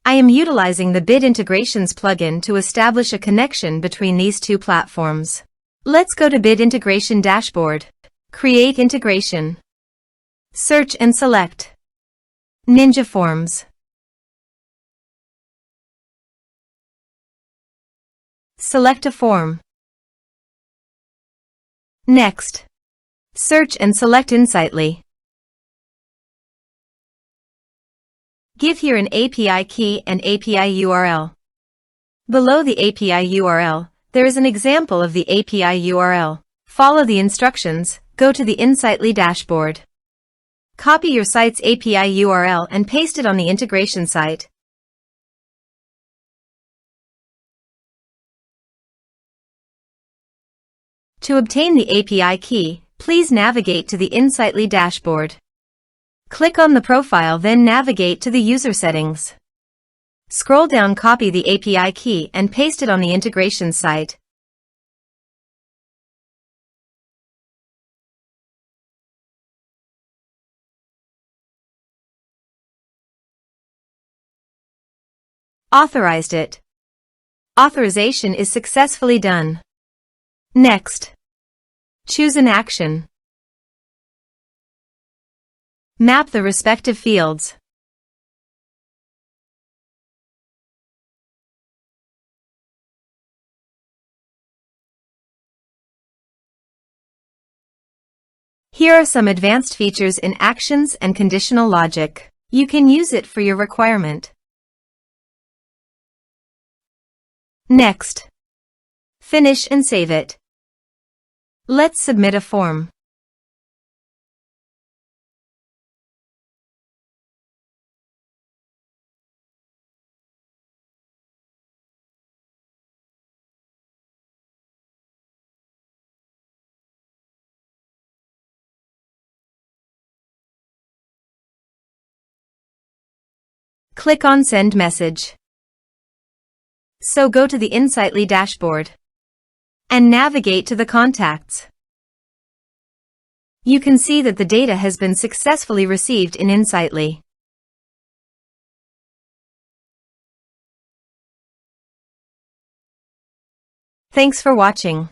I am utilizing the Bit Integrations plugin to establish a connection between these two platforms. Let's go to Bit Integration Dashboard. Create Integration. Search and select Ninja Forms. Select a form. Next, search and select Insightly. Give here an API key and API URL. Below the API URL, there is an example of the API URL. Follow the instructions, go to the Insightly dashboard. Copy your site's API URL and paste it on the integration site. To obtain the API key, please navigate to the Insightly dashboard. Click on the profile, then navigate to the user settings. Scroll down, copy the API key and paste it on the integration site. Authorized it. Authorization is successfully done. Next, choose an action. Map the respective fields. Here are some advanced features in actions and conditional logic. You can use it for your requirement. Next, finish and save it. Let's submit a form. Click on Send Message. So go to the Insightly dashboard and navigate to the contacts. You can see that the data has been successfully received in Insightly. Thanks for watching.